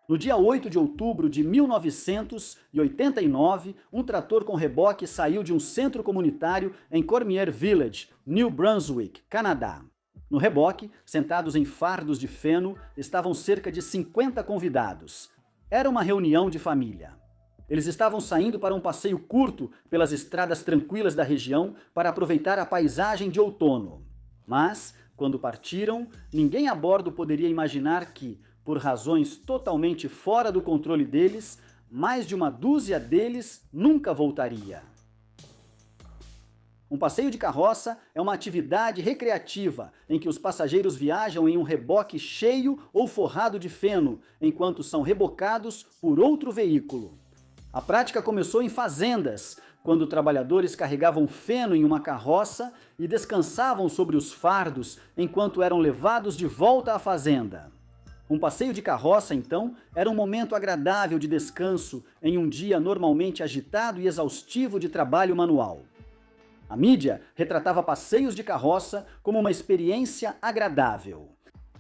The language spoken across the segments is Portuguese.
No dia 8 de outubro de 1989, um trator com reboque saiu de um centro comunitário em Cormier Village, New Brunswick, Canadá. No reboque, sentados em fardos de feno, estavam cerca de 50 convidados. Era uma reunião de família. Eles estavam saindo para um passeio curto pelas estradas tranquilas da região para aproveitar a paisagem de outono. Mas, quando partiram, ninguém a bordo poderia imaginar que, por razões totalmente fora do controle deles, mais de uma dúzia deles nunca voltaria. Um passeio de carroça é uma atividade recreativa em que os passageiros viajam em um reboque cheio ou forrado de feno, enquanto são rebocados por outro veículo. A prática começou em fazendas, quando trabalhadores carregavam feno em uma carroça e descansavam sobre os fardos enquanto eram levados de volta à fazenda. Um passeio de carroça, então, era um momento agradável de descanso em um dia normalmente agitado e exaustivo de trabalho manual. A mídia retratava passeios de carroça como uma experiência agradável.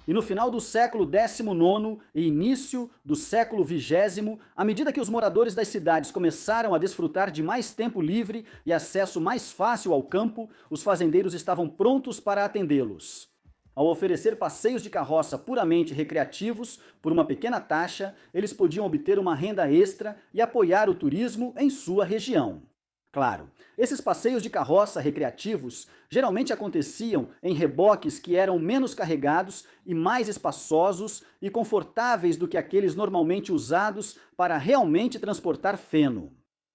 E no final do século XIX e início do século XX, à medida que os moradores das cidades começaram a desfrutar de mais tempo livre e acesso mais fácil ao campo, os fazendeiros estavam prontos para atendê-los. Ao oferecer passeios de carroça puramente recreativos, por uma pequena taxa, eles podiam obter uma renda extra e apoiar o turismo em sua região. Claro, esses passeios de carroça recreativos geralmente aconteciam em reboques que eram menos carregados e mais espaçosos e confortáveis do que aqueles normalmente usados para realmente transportar feno.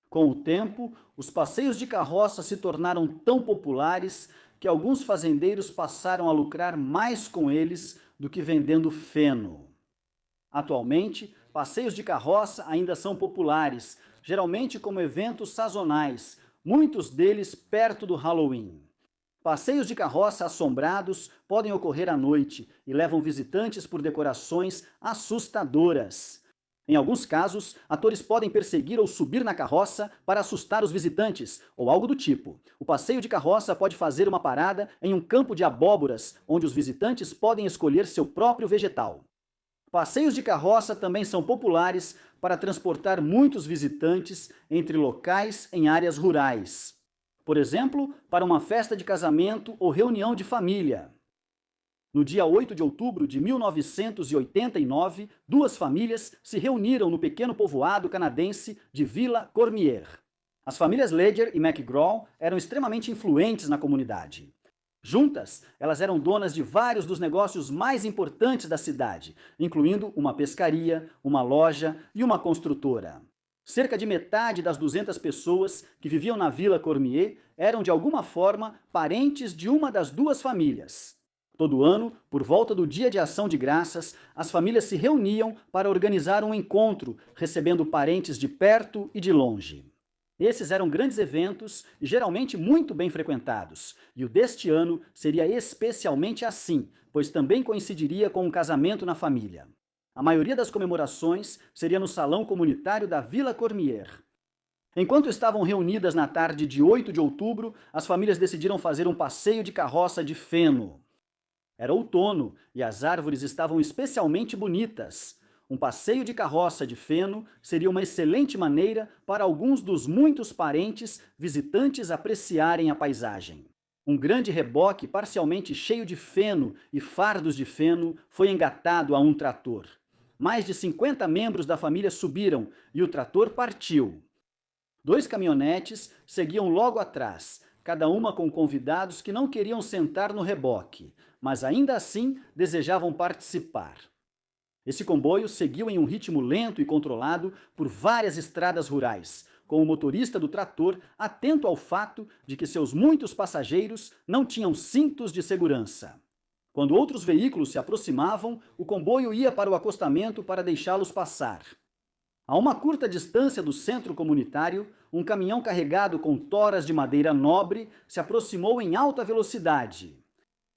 Com o tempo, os passeios de carroça se tornaram tão populares que alguns fazendeiros passaram a lucrar mais com eles do que vendendo feno. Atualmente, passeios de carroça ainda são populares, geralmente como eventos sazonais, muitos deles perto do Halloween. Passeios de carroça assombrados podem ocorrer à noite e levam visitantes por decorações assustadoras. Em alguns casos, atores podem perseguir ou subir na carroça para assustar os visitantes, ou algo do tipo. O passeio de carroça pode fazer uma parada em um campo de abóboras, onde os visitantes podem escolher seu próprio vegetal. Passeios de carroça também são populares para transportar muitos visitantes entre locais em áreas rurais. Por exemplo, para uma festa de casamento ou reunião de família. No dia 8 de outubro de 1989, duas famílias se reuniram no pequeno povoado canadense de Villa Cormier. As famílias Ledger e McGraw eram extremamente influentes na comunidade. Juntas, elas eram donas de vários dos negócios mais importantes da cidade, incluindo uma pescaria, uma loja e uma construtora. Cerca de metade das 200 pessoas que viviam na Villa Cormier eram de alguma forma parentes de uma das duas famílias. Todo ano, por volta do Dia de Ação de Graças, as famílias se reuniam para organizar um encontro, recebendo parentes de perto e de longe. Esses eram grandes eventos e geralmente muito bem frequentados, e o deste ano seria especialmente assim, pois também coincidiria com um casamento na família. A maioria das comemorações seria no salão comunitário da Villa Cormier. Enquanto estavam reunidas na tarde de 8 de outubro, as famílias decidiram fazer um passeio de carroça de feno. Era outono e as árvores estavam especialmente bonitas. Um passeio de carroça de feno seria uma excelente maneira para alguns dos muitos parentes visitantes apreciarem a paisagem. Um grande reboque parcialmente cheio de feno e fardos de feno foi engatado a um trator. Mais de 50 membros da família subiram e o trator partiu. Dois caminhonetes seguiam logo atrás, cada uma com convidados que não queriam sentar no reboque, mas ainda assim desejavam participar. Esse comboio seguiu em um ritmo lento e controlado por várias estradas rurais, com o motorista do trator atento ao fato de que seus muitos passageiros não tinham cintos de segurança. Quando outros veículos se aproximavam, o comboio ia para o acostamento para deixá-los passar. A uma curta distância do centro comunitário, um caminhão carregado com toras de madeira nobre se aproximou em alta velocidade.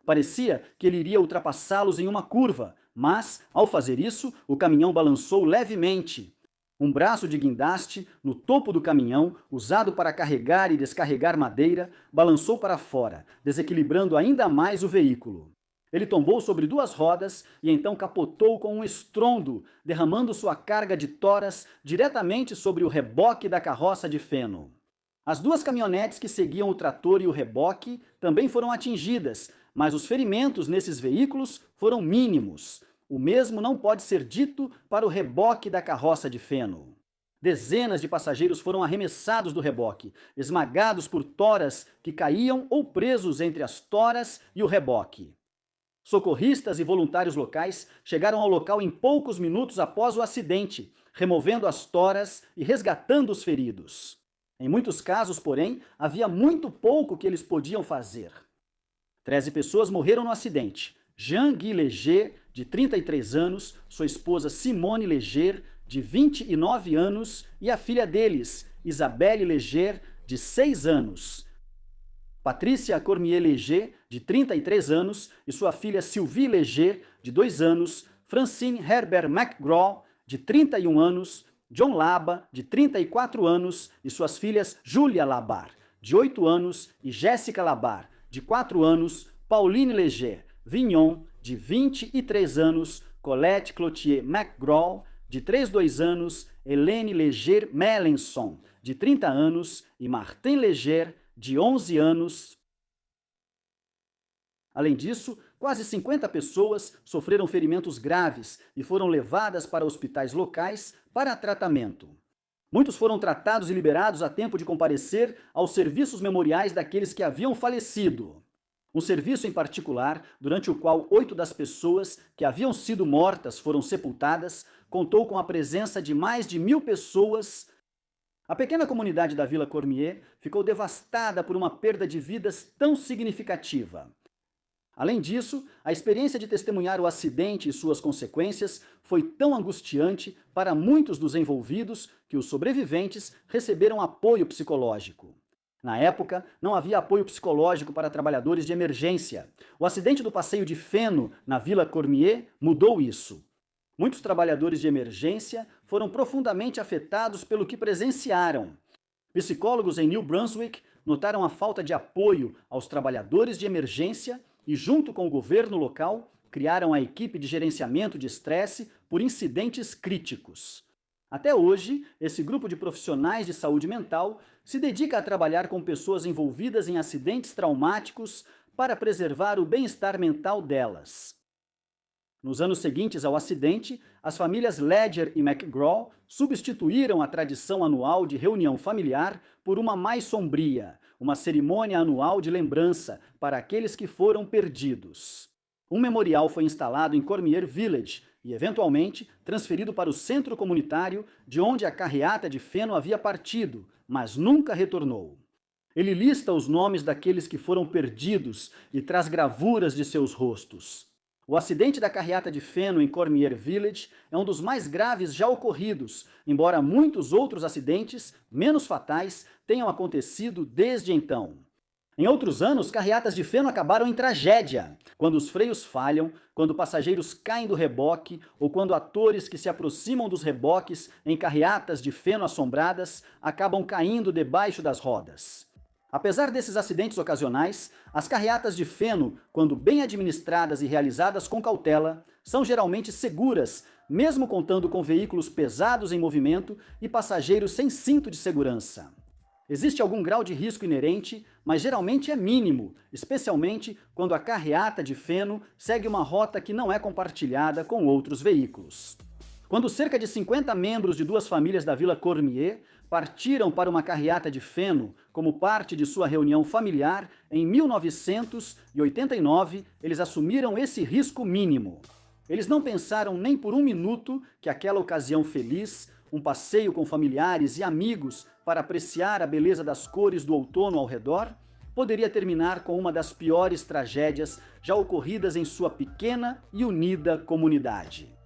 Parecia que ele iria ultrapassá-los em uma curva, mas, ao fazer isso, o caminhão balançou levemente. Um braço de guindaste, no topo do caminhão, usado para carregar e descarregar madeira, balançou para fora, desequilibrando ainda mais o veículo. Ele tombou sobre duas rodas e então capotou com um estrondo, derramando sua carga de toras diretamente sobre o reboque da carroça de feno. As duas caminhonetes que seguiam o trator e o reboque também foram atingidas, mas os ferimentos nesses veículos foram mínimos. O mesmo não pode ser dito para o reboque da carroça de feno. Dezenas de passageiros foram arremessados do reboque, esmagados por toras que caíam ou presos entre as toras e o reboque. Socorristas e voluntários locais chegaram ao local em poucos minutos após o acidente, removendo as toras e resgatando os feridos. Em muitos casos, porém, havia muito pouco que eles podiam fazer. 13 pessoas morreram no acidente. Jean-Guy Leger, de 33 anos, sua esposa Simone Leger, de 29 anos, e a filha deles, Isabelle Leger, de 6 anos. Patrícia Cormier Leger, de 33 anos, e sua filha Sylvie Leger, de 2 anos, Francine Herbert McGraw, de 31 anos, John Laba, de 34 anos, e suas filhas Julia Labar, de 8 anos, e Jéssica Labar, de 4 anos, Pauline Leger Vignon, de 23 anos, Colette Cloutier McGraw, de 32 anos, Helene Leger Melanson, de 30 anos, e Martin Leger, de 11 anos. Além disso, quase 50 pessoas sofreram ferimentos graves e foram levadas para hospitais locais para tratamento. Muitos foram tratados e liberados a tempo de comparecer aos serviços memoriais daqueles que haviam falecido. Um serviço em particular, durante o qual 8 das pessoas que haviam sido mortas foram sepultadas, contou com a presença de mais de 1000 pessoas. A pequena comunidade da Vila Cormier ficou devastada por uma perda de vidas tão significativa. Além disso, a experiência de testemunhar o acidente e suas consequências foi tão angustiante para muitos dos envolvidos que os sobreviventes receberam apoio psicológico. Na época, não havia apoio psicológico para trabalhadores de emergência. O acidente do passeio de feno na Vila Cormier mudou isso. Muitos trabalhadores de emergência foram profundamente afetados pelo que presenciaram. Psicólogos em New Brunswick notaram a falta de apoio aos trabalhadores de emergência e, junto com o governo local, criaram a equipe de gerenciamento de estresse por incidentes críticos. Até hoje, esse grupo de profissionais de saúde mental se dedica a trabalhar com pessoas envolvidas em acidentes traumáticos para preservar o bem-estar mental delas. Nos anos seguintes ao acidente, as famílias Leger e McGraw substituíram a tradição anual de reunião familiar por uma mais sombria, uma cerimônia anual de lembrança para aqueles que foram perdidos. Um memorial foi instalado em Cormier Village e, eventualmente, transferido para o centro comunitário de onde a carreata de feno havia partido, mas nunca retornou. Ele lista os nomes daqueles que foram perdidos e traz gravuras de seus rostos. O acidente da carreata de feno em Cormier Village é um dos mais graves já ocorridos, embora muitos outros acidentes, menos fatais, tenham acontecido desde então. Em outros anos, carreatas de feno acabaram em tragédia, quando os freios falham, quando passageiros caem do reboque ou quando atores que se aproximam dos reboques em carreatas de feno assombradas acabam caindo debaixo das rodas. Apesar desses acidentes ocasionais, as carreatas de feno, quando bem administradas e realizadas com cautela, são geralmente seguras, mesmo contando com veículos pesados em movimento e passageiros sem cinto de segurança. Existe algum grau de risco inerente, mas geralmente é mínimo, especialmente quando a carreata de feno segue uma rota que não é compartilhada com outros veículos. Quando cerca de 50 membros de duas famílias da Vila Cormier partiram para uma carreata de feno como parte de sua reunião familiar, em 1989, eles assumiram esse risco mínimo. Eles não pensaram nem por um minuto que aquela ocasião feliz, um passeio com familiares e amigos para apreciar a beleza das cores do outono ao redor, poderia terminar com uma das piores tragédias já ocorridas em sua pequena e unida comunidade.